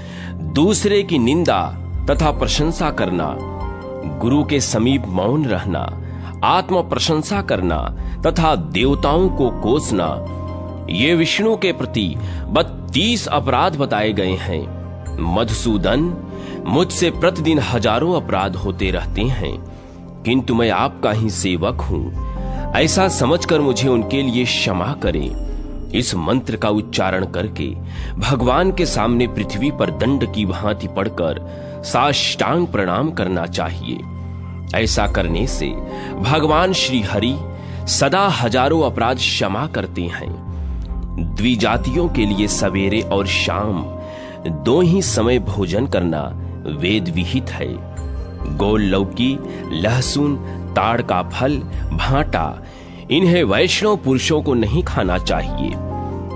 दूसरे की निंदा तथा प्रशंसा करना, गुरु के समीप मौन रहना, आत्म प्रशंसा करना तथा देवताओं को कोसना, ये विष्णु के प्रति 32 अपराध बताए गए हैं। मधुसूदन, मुझसे प्रतिदिन हजारों अपराध होते रहते हैं, किंतु मैं आपका ही सेवक हूं, ऐसा समझकर मुझे उनके लिए क्षमा करें। इस मंत्र का उच्चारण करके भगवान के सामने पृथ्वी पर दंड की भांति पड़कर साष्टांग प्रणाम करना चाहिए। ऐसा करने से भगवान श्री हरि सदा हजारों अपराध क्षमा करते हैं। द्विजातियों के लिए सवेरे और शाम 2 ही समय भोजन करना वेद विहित है। गोल लौकी, लहसुन, ताड़ का फल, भांटा, इन्हें वैष्णव पुरुषों को नहीं खाना चाहिए।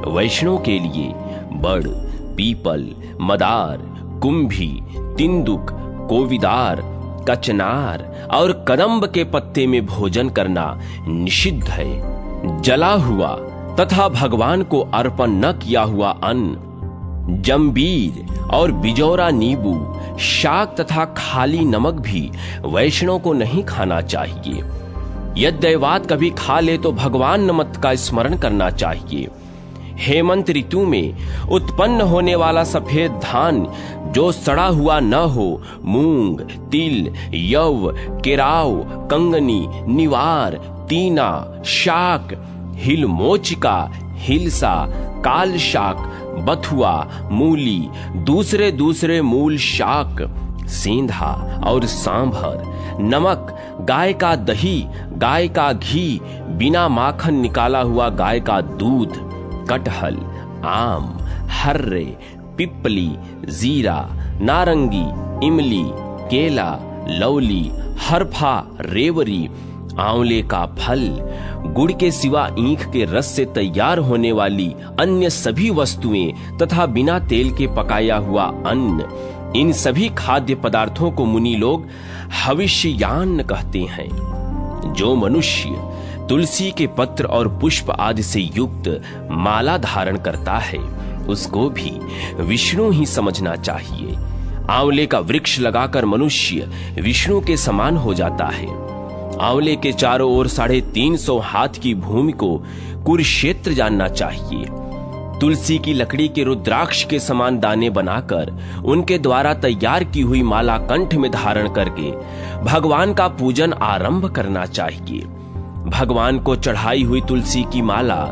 वैष्णव के लिए बड़, पीपल, मदार, कुंभी, तिंदुक, कोविदार, कचनार और कदम्ब के पत्ते में भोजन करना निषिद्ध है। जला हुआ तथा भगवान को अर्पण न किया हुआ अन्न, जंबीर और बिजौरा नींबू, शाक तथा खाली नमक भी वैष्णव को नहीं खाना चाहिए। यद्यवात कभी खा ले तो भगवान नमक का स्मरण करना चाहिए। हेमंत ऋतु में उत्पन्न होने वाला सफेद धान जो सड़ा हुआ न हो, मूंग, तिल, यव, केराव, कंगनी, निवार, तीना, शाक, हिलमोचिका, हिलसा, काल शाक, बथुआ, मूली, दूसरे मूल शाक, सेंधा और सांभर, नमक, गाय का दही, गाय का घी, बिना माखन निकाला हुआ गाय का दूध, कटहल, आम, हर्रे, पिपली, जीरा, नारंगी, इमली, केला, लौली, हरफा, रेवरी, आंवले का फल, गुड़ के सिवा ईख के रस से तैयार होने वाली अन्य सभी वस्तुएं तथा बिना तेल के पकाया हुआ अन्न, इन सभी खाद्य पदार्थों को मुनि लोग हविष्यान्न कहते हैं। जो मनुष्य तुलसी के पत्र और पुष्प आदि से युक्त माला धारण करता है, उसको भी विष्णु ही समझना चाहिए। आंवले का वृक्ष लगाकर मनुष्य विष्णु के समान हो जाता है। आंवले के चारों ओर 350 हाथ की भूमि को कुरुक्षेत्र जानना चाहिए। तुलसी की लकड़ी के रुद्राक्ष के समान दाने बनाकर उनके द्वारा तैयार की हुई माला कंठ में धारण करके भगवान का पूजन आरंभ करना चाहिए। भगवान को चढ़ाई हुई तुलसी की माला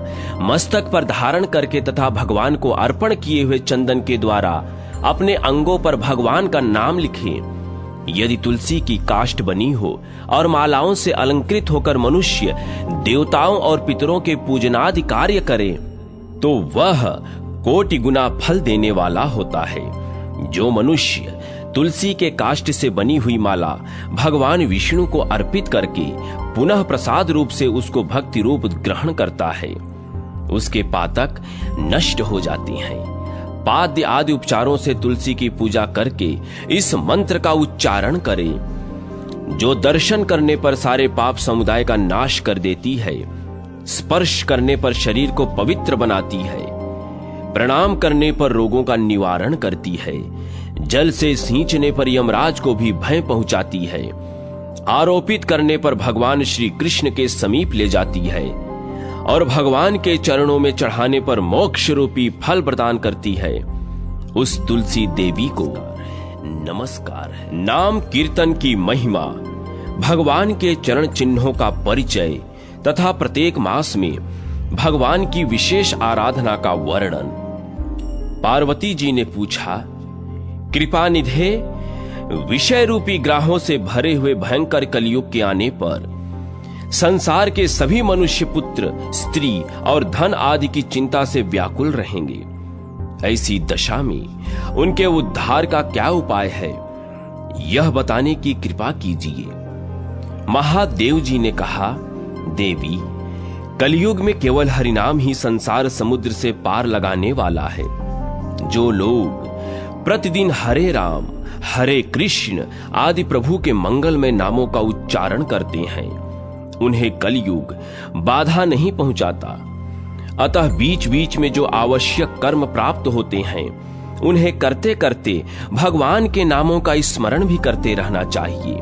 मस्तक पर धारण करके तथा भगवान को अर्पण किए हुए चंदन के द्वारा अपने अंगों पर भगवान का नाम लिखें। यदि तुलसी की काष्ठ बनी हो और मालाओं से अलंकृत होकर मनुष्य देवताओं और पितरों के पूजनादि कार्य करे तो वह कोटि गुना फल देने वाला होता है। जो मनुष्य तुलसी के काष्ठ से बनी हुई माला भगवान विष्णु को अर्पित करके पुनः प्रसाद रूप से उसको भक्ति रूप ग्रहण करता है, उसके पातक नष्ट हो जाते हैं। पाद्य आदि उपचारों से तुलसी की पूजा करके इस मंत्र का उच्चारण करे, जो दर्शन करने पर सारे पाप समुदाय का नाश कर देती है, स्पर्श करने पर शरीर को पवित्र बनाती है, प्रणाम करने पर रोगों का निवारण करती है, जल से सींचने पर यमराज को भी भय पहुंचाती है, आरोपित करने पर भगवान श्री कृष्ण के समीप ले जाती है और भगवान के चरणों में चढ़ाने पर मोक्ष रूपी फल प्रदान करती है। उस तुलसी देवी को नमस्कार है। नाम कीर्तन की महिमा, भगवान के चरण चिन्हों का परिचय तथा प्रत्येक मास में भगवान की विशेष आराधना का वर्णन। पार्वती जी ने पूछा, कृपा निधे, विषय रूपी ग्राहों से भरे हुए भयंकर कलयुग के आने पर संसार के सभी मनुष्य पुत्र, स्त्री और धन आदि की चिंता से व्याकुल रहेंगे। ऐसी दशा में उनके उद्धार का क्या उपाय है, यह बताने की कृपा कीजिए। महादेव जी ने कहा, देवी, कलयुग में केवल हरिनाम ही संसार समुद्र से पार लगाने वाला है। जो लोग प्रतिदिन हरे राम, हरे कृष्ण आदि प्रभु के मंगलमय नामों का उच्चारण करते हैं, उन्हें कलयुग बाधा नहीं पहुंचाता। अतः बीच बीच में जो आवश्यक कर्म प्राप्त होते हैं, उन्हें करते करते भगवान के नामों का स्मरण भी करते रहना चाहिए।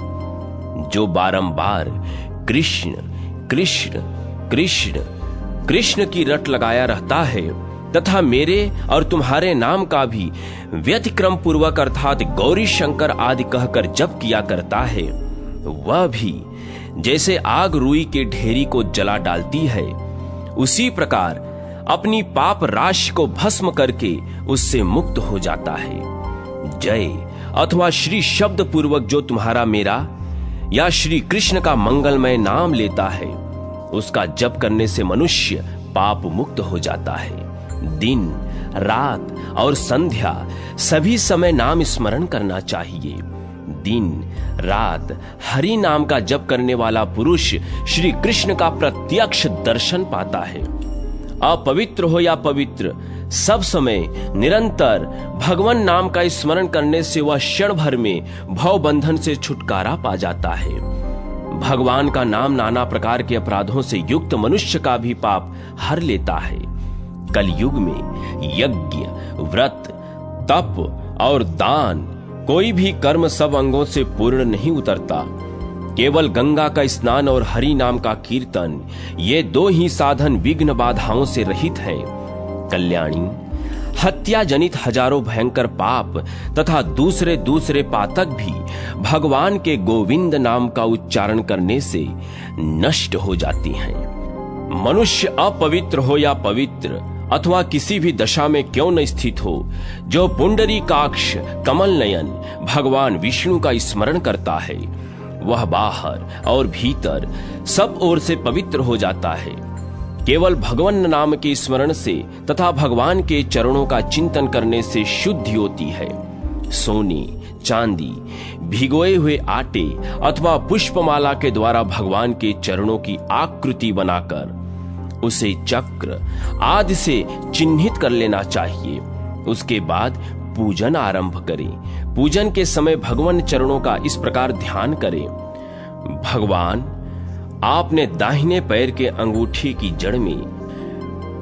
जो बारंबार कृष्ण कृष्ण कृष्ण कृष्ण की रट लगाया रहता है, तथा मेरे और तुम्हारे नाम का भी व्यतिक्रम पूर्वक अर्थात गौरी शंकर आदि कहकर जप किया करता है, वह भी जैसे आग रुई के ढेरी को जला डालती है, उसी प्रकार अपनी पाप राशि को भस्म करके उससे मुक्त हो जाता है। जय अथवा श्री शब्द पूर्वक जो तुम्हारा मेरा या श्री कृष्ण का मंगलमय नाम लेता है, उसका जप करने से मनुष्य पाप मुक्त हो जाता है। दिन, रात और संध्या सभी समय नाम स्मरण करना चाहिए। दिन रात हरि नाम का जप करने वाला पुरुष श्री कृष्ण का प्रत्यक्ष दर्शन पाता है। अपवित्र हो या पवित्र, सब समय निरंतर भगवान नाम का स्मरण करने से वह क्षण भर में भव बंधन से छुटकारा पा जाता है। भगवान का नाम नाना प्रकार के अपराधों से युक्त मनुष्य का भी पाप हर लेता है। कलयुग में यज्ञ, व्रत, तप और दान कोई भी कर्म सब अंगों से पूर्ण नहीं उतरता। केवल गंगा का स्नान और हरि नाम का कीर्तन, ये दो ही साधन विघ्न बाधाओं से रहित हैं। कल्याणी, हत्या जनित हजारों भयंकर पाप तथा दूसरे दूसरे पातक भी भगवान के गोविंद नाम का उच्चारण करने से नष्ट हो जाती हैं। मनुष्य अपवित्र हो या पवित्र अथवा किसी भी दशा में क्यों न स्थित हो, जो पुंडरीकाक्ष कमल नयन भगवान विष्णु का स्मरण करता है, वह बाहर और भीतर सब ओर से पवित्र हो जाता है। केवल भगवान नाम के स्मरण से तथा भगवान के चरणों का चिंतन करने से शुद्धि होती है। सोने, चांदी, भिगोए हुए आटे अथवा पुष्पमाला के द्वारा भगवान के चरणों की आकृति बनाकर उसे चक्र आदि से चिन्हित कर लेना चाहिए। उसके बाद पूजन आरंभ करें। पूजन के समय भगवान चरणों का इस प्रकार ध्यान करें। भगवान, आपने दाहिने पैर के अंगूठी की जड़ में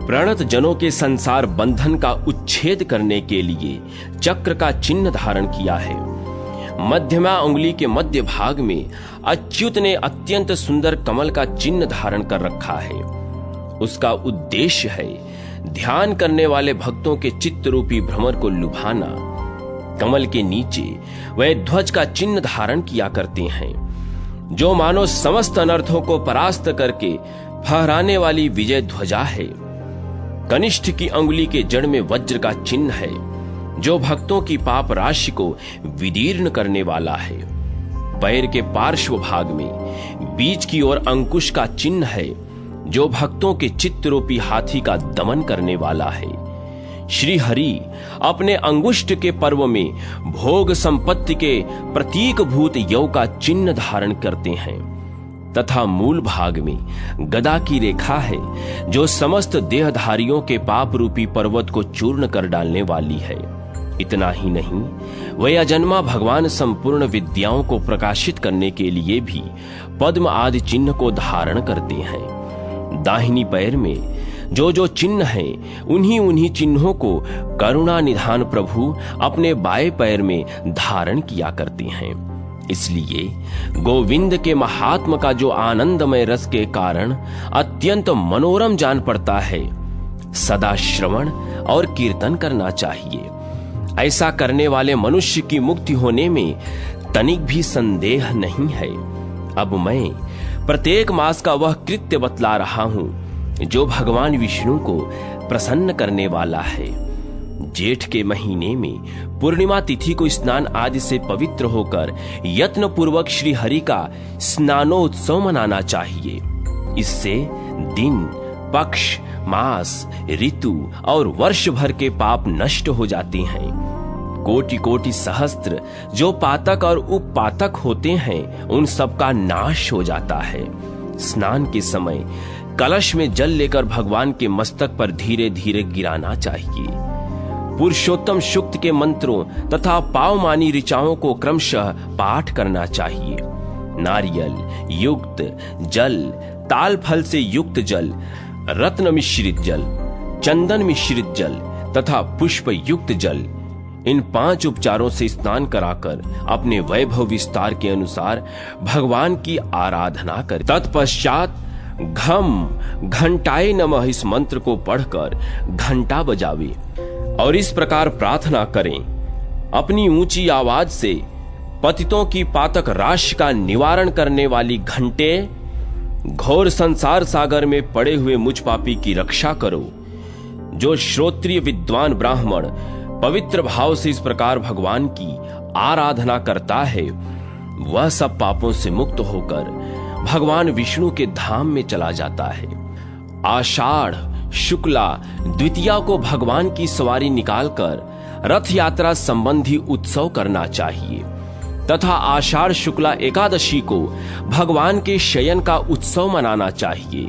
प्रणत जनों के संसार बंधन का उच्छेद करने के लिए चक्र का चिन्ह धारण किया है। मध्यमा उंगली के मध्य भाग में अच्युत ने अत्यंत सुंदर कमल का चिन्ह धारण कर रखा है। उसका उद्देश्य है ध्यान करने वाले भक्तों के चित्त रूपी भ्रमर को लुभाना। कमल के नीचे वह ध्वज का चिन्ह धारण किया करते हैं, जो मानो समस्त अनर्थों को परास्त करके फहराने वाली विजय ध्वजा है। कनिष्ठ की अंगुली के जड़ में वज्र का चिन्ह है, जो भक्तों की पाप राशि को विदीर्ण करने वाला है। पैर के पार्श्व भाग में बीच की ओर अंकुश का चिन्ह है, जो भक्तों के चित्त रूपी हाथी का दमन करने वाला है। श्री हरि अपने अंगुष्ठ के पर्व में भोग संपत्ति के प्रतीक भूत यौ का चिन्ह धारण करते हैं तथा मूल भाग में गदा की रेखा है, जो समस्त देहधारियों के पाप रूपी पर्वत को चूर्ण कर डालने वाली है। इतना ही नहीं, वह अजन्मा भगवान संपूर्ण विद्याओं को प्रकाशित करने के लिए भी पद्म आदि चिन्ह को धारण करते हैं। दाहिनी पैर में जो जो चिन्ह हैं, उन्हीं उन्हीं चिन्हों को करुणा निधान प्रभु अपने बाएं पैर में धारण किया करते हैं। इसलिए गोविंद के महात्म का जो आनंदमय रस के कारण अत्यंत मनोरम जान पड़ता है, सदा श्रवण और कीर्तन करना चाहिए। ऐसा करने वाले मनुष्य की मुक्ति होने में तनिक भी संदेह नहीं है। अब मैं प्रत्येक मास का वह कृत्य बतला रहा हूं जो भगवान विष्णु को प्रसन्न करने वाला है। जेठ के महीने में पूर्णिमा तिथि को स्नान आदि से पवित्र होकर यत्न पूर्वक श्री हरि का स्नानोत्सव मनाना चाहिए। इससे दिन, पक्ष, मास, ऋतु और वर्ष भर के पाप नष्ट हो जाते हैं। कोटि कोटि सहस्त्र जो पातक और उपपातक होते हैं, उन सब का नाश हो जाता है। स्नान के समय कलश में जल लेकर भगवान के मस्तक पर धीरे धीरे गिराना चाहिए। पुरुषोत्तम सूक्त के मंत्रों तथा पावमानी ऋचाओं को क्रमशः पाठ करना चाहिए। नारियल युक्त जल, ताल फल से युक्त जल, रत्न मिश्रित जल, चंदन मिश्रित जल तथा पुष्प युक्त जल, इन 5 उपचारों से स्नान कराकर अपने वैभव विस्तार के अनुसार भगवान की आराधना करें। तत्पश्चात घम घंटाए नमः इस मंत्र को पढ़कर घंटा बजावे और इस प्रकार प्रार्थना करें। अपनी ऊंची आवाज से पतितों की पातक राशि का निवारण करने वाली घंटे, घोर संसार सागर में पड़े हुए मुझ पापी की रक्षा करो। जो श्रोत्रिय विद्वान ब्राह्मण पवित्र भाव से इस प्रकार भगवान की आराधना करता है, वह सब पापों से मुक्त होकर भगवान विष्णु के धाम में चला जाता है। आषाढ़ शुक्ला द्वितीया को भगवान की सवारी निकालकर रथ यात्रा संबंधी उत्सव करना चाहिए तथा आषाढ़ शुक्ला एकादशी को भगवान के शयन का उत्सव मनाना चाहिए।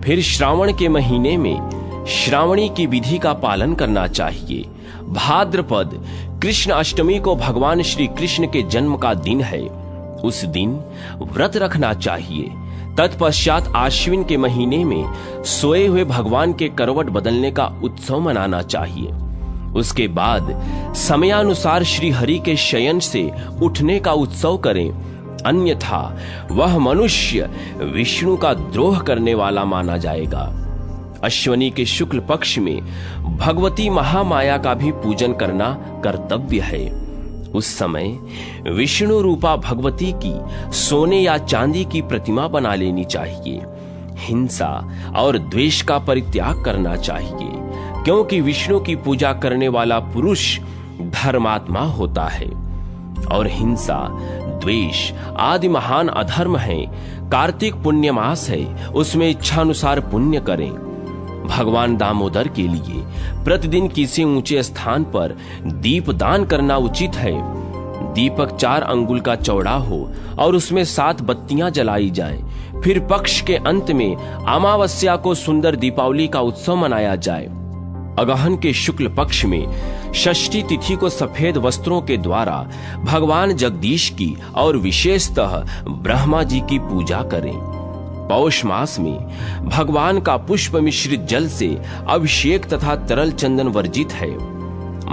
फिर श्रावण के महीने में श्रावणी की विधि का पालन करना चाहिए। भाद्रपद कृष्ण अष्टमी को भगवान श्री कृष्ण के जन्म का दिन है, उस दिन व्रत रखना चाहिए। तत्पश्चात आश्विन के महीने में सोए हुए भगवान के करवट बदलने का उत्सव मनाना चाहिए। उसके बाद समयानुसार श्री हरि के शयन से उठने का उत्सव करें, अन्यथा वह मनुष्य विष्णु का द्रोह करने वाला माना जाएगा। अश्वनी के शुक्ल पक्ष में भगवती महामाया का भी पूजन करना कर्तव्य है। उस समय विष्णु रूपा भगवती की सोने या चांदी की प्रतिमा बना लेनी चाहिए। हिंसा और द्वेष का परित्याग करना चाहिए, क्योंकि विष्णु की पूजा करने वाला पुरुष धर्मात्मा होता है और हिंसा द्वेष आदि महान अधर्म है। कार्तिक पुण्य मास है, उसमें इच्छानुसार पुण्य करें। भगवान दामोदर के लिए प्रतिदिन किसी ऊंचे स्थान पर दीप दान करना उचित है। दीपक 4 अंगुल का चौड़ा हो और उसमें 7 बत्तियां जलाई जाएं। फिर पक्ष के अंत में अमावस्या को सुंदर दीपावली का उत्सव मनाया जाए। अगहन के शुक्ल पक्ष में षष्ठी तिथि को सफेद वस्त्रों के द्वारा भगवान जगदीश की और विशेषतः ब्रह्मा जी की पूजा करें। पौष मास में भगवान का पुष्प मिश्रित जल से अभिषेक तथा तरल चंदन वर्जित है।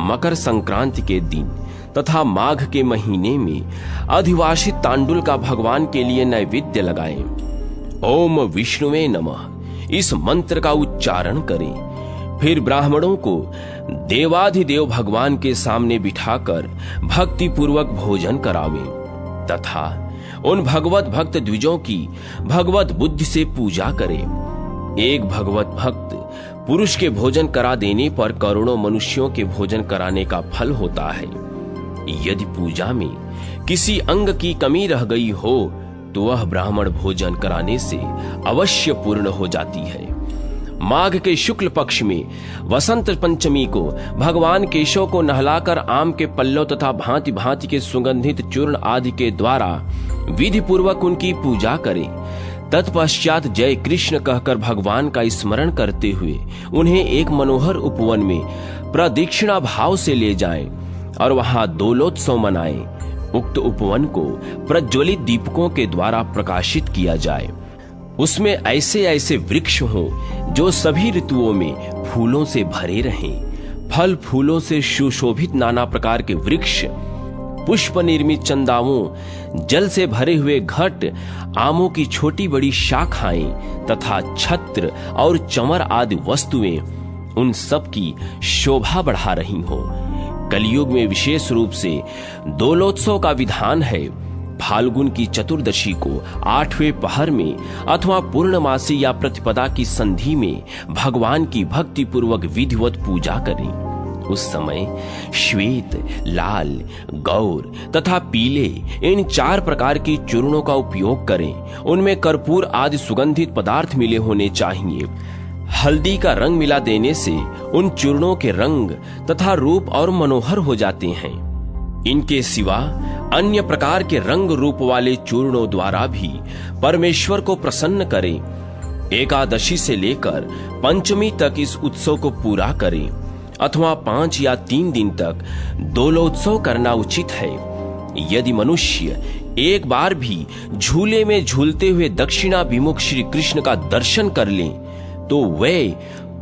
मकर संक्रांति के दिन तथा माघ के महीने में अधिवासित तांडुल का भगवान के लिए नैवेद्य लगाएं। ओम विष्णुवे नमः इस मंत्र का उच्चारण करें। फिर ब्राह्मणों को देवाधिदेव भगवान के सामने बिठाकर भक्ति पूर्वक भोजन करावें तथा उन भगवत भक्त द्विजों की भगवत बुद्धि से पूजा करें। एक भगवत भक्त पुरुष के भोजन करा देने पर करोड़ों मनुष्यों के भोजन कराने का फल होता है। यदि पूजा में किसी अंग की कमी रह गई हो तो वह ब्राह्मण भोजन कराने से अवश्य पूर्ण हो जाती है। माघ के शुक्ल पक्ष में वसंत पंचमी को भगवान केशव को नहलाकर आम के पल्लों तथा भांति भांति के सुगंधित चूर्ण आदि के द्वारा विधि पूर्वक उनकी पूजा करें। तत्पश्चात जय कृष्ण कहकर भगवान का स्मरण करते हुए उन्हें एक मनोहर उपवन में प्रदक्षिणा भाव से ले जाएं और वहां दोलोत्सव मनाएं। उक्त उपवन को प्रज्वलित दीपकों के द्वारा प्रकाशित किया जाए। उसमें ऐसे ऐसे वृक्ष हों जो सभी ऋतुओं में फूलों से भरे रहें। फल फूलों से सुशोभित नाना प्रकार के वृक्ष, पुष्प निर्मित चंदावों, जल से भरे हुए घट, आमों की छोटी बड़ी शाखाएं तथा छत्र और चंवर आदि वस्तुएं उन सब की शोभा बढ़ा रही हों। कलयुग में विशेष रूप से दोलोत्सव का विधान है। फाल्गुन की चतुर्दशी को 8वें पहर में अथवा पूर्णमासी या प्रतिपदा की संधि में भगवान की भक्ति पूर्वक विधिवत पूजा करें। उस समय श्वेत, लाल, गौर तथा पीले इन 4 प्रकार की चूर्णों का उपयोग करें। उनमें कर्पूर आदि सुगंधित पदार्थ मिले होने चाहिए। हल्दी का रंग मिला देने से उन चूर्णों के रंग तथा रूप और मनोहर हो जाते हैं। इनके सिवा अन्य प्रकार के रंग रूप वाले चूर्णों द्वारा भी परमेश्वर को प्रसन्न करें। एकादशी से लेकर पंचमी तक इस उत्सव को पूरा करें अथवा 5 या 3 दिन तक दोलोत्सव करना उचित है। यदि मनुष्य एक बार भी झूले में झूलते हुए दक्षिणाभिमुख श्री कृष्ण का दर्शन कर ले तो वे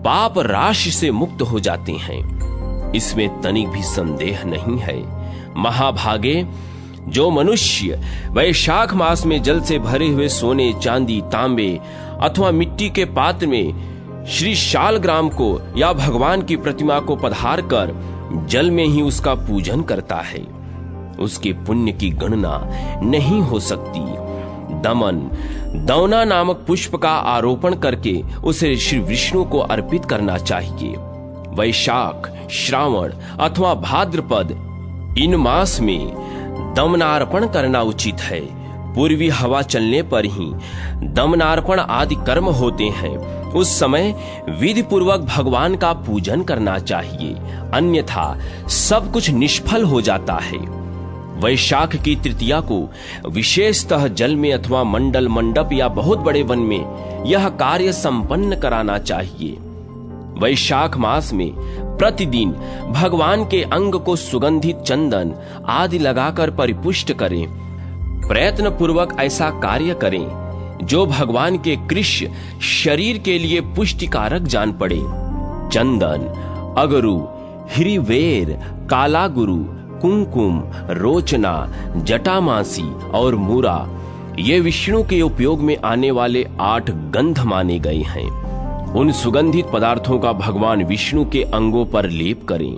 पाप राशि से मुक्त हो जाते हैं। इसमें तनिक भी संदेह नहीं है। महाभागे, जो मनुष्य वैशाख मास में जल से भरे हुए सोने, चांदी, तांबे अथवा मिट्टी के पात्र में श्री शालग्राम को या भगवान की प्रतिमा को पधार कर जल में ही उसका पूजन करता है, उसके पुण्य की गणना नहीं हो सकती। दौना नामक पुष्प का आरोपण करके उसे श्री विष्णु को अर्पित करना चाहिए। वैशाख, श्रावण अथवा भाद्रपद इन मास में दमनार्पण करना उचित है। पूर्वी हवा चलने पर ही दमनार्पण आदि कर्म होते हैं। उस समय विधि पूर्वक भगवान का पूजन करना चाहिए, अन्यथा सब कुछ निष्फल हो जाता है। वैशाख की तृतीया को विशेषतः जल में अथवा मंडल मंडप या बहुत बड़े वन में यह कार्य संपन्न कराना चाहिए। वैशाख मास में प्रतिदिन भगवान के अंग को सुगंधित चंदन आदि लगाकर परिपुष्ट करें। प्रयत्न पूर्वक ऐसा कार्य करें जो भगवान के कृष्ण शरीर के लिए पुष्टिकारक जान पड़े। चंदन, अगरू, हिरिवेर, काला गुरु, कुमकुम, रोचना, जटामासी और मूरा ये विष्णु के उपयोग में आने वाले 8 गंध माने गए हैं। उन सुगंधित पदार्थों का भगवान विष्णु के अंगों पर लेप करें।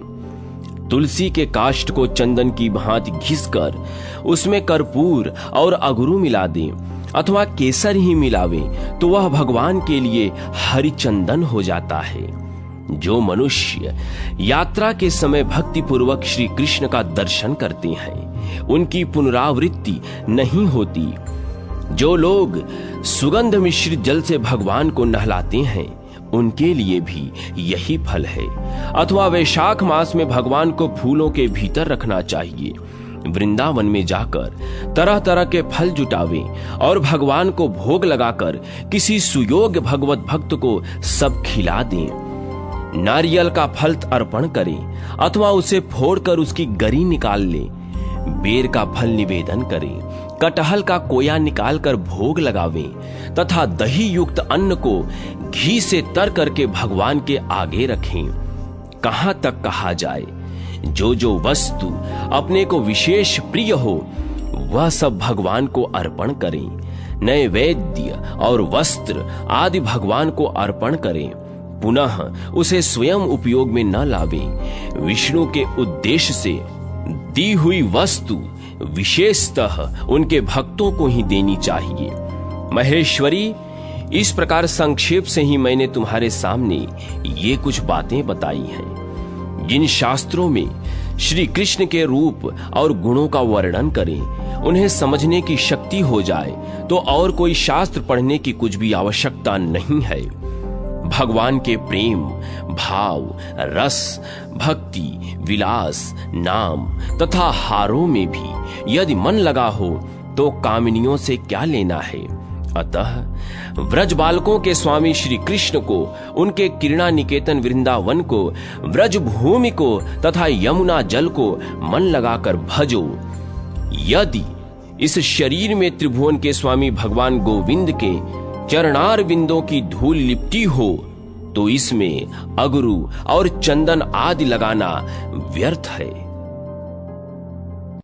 तुलसी के काष्ठ को चंदन की भांति घिसकर उसमें कर्पूर और अगरू मिला दें अथवा केसर ही मिलावें तो वह भगवान के लिए हरिचंदन हो जाता है। जो मनुष्य यात्रा के समय भक्ति पूर्वक श्री कृष्ण का दर्शन करते हैं उनकी पुनरावृत्ति नहीं होती। जो लोग सुगंध मिश्रित जल से भगवान को नहलाते हैं उनके लिए भी यही फल है। अथवा वैशाख मास में भगवान को फूलों के भीतर रखना चाहिए। वृंदावन में जाकर तरह तरह के फल जुटावें और भगवान को भोग लगाकर किसी सुयोग्य भगवत भक्त को सब खिला दें। नारियल का फल अर्पण करें अथवा उसे फोड़कर उसकी गरी निकाल लें। बेर का फल निवेदन करें, कटहल का कोया निकालकर भोग लगावें तथा दही युक्त अन्न को घी से तर करके भगवान के आगे रखें। कहां तक कहा जाए, जो जो वस्तु अपने को विशेष प्रिय हो वह सब भगवान को अर्पण करें। नैवेद्य और वस्त्र आदि भगवान को अर्पण करें, पुनः उसे स्वयं उपयोग में न लावें। विष्णु के उद्देश्य से दी हुई वस्तु विशेषतः उनके भक्तों को ही देनी चाहिए। महेश्वरी, इस प्रकार संक्षेप से ही मैंने तुम्हारे सामने ये कुछ बातें बताई हैं। जिन शास्त्रों में श्री कृष्ण के रूप और गुणों का वर्णन करें, उन्हें समझने की शक्ति हो जाए तो और कोई शास्त्र पढ़ने की कुछ भी आवश्यकता नहीं है। भगवान के प्रेम, भाव, रस, भक्ति, विलास, नाम तथा हारों में भी यदि मन लगा हो तो कामिनियों से क्या लेना है। अतः व्रज बालकों के स्वामी श्री कृष्ण को, उनके किरणा निकेतन वृंदावन को, व्रज भूमि को तथा यमुना जल को मन लगाकर भजो। यदि इस शरीर में त्रिभुवन के स्वामी भगवान गोविंद के चरणार बिंदों की धूल लिपटी हो तो इसमें अगरू और चंदन आदि लगाना व्यर्थ है।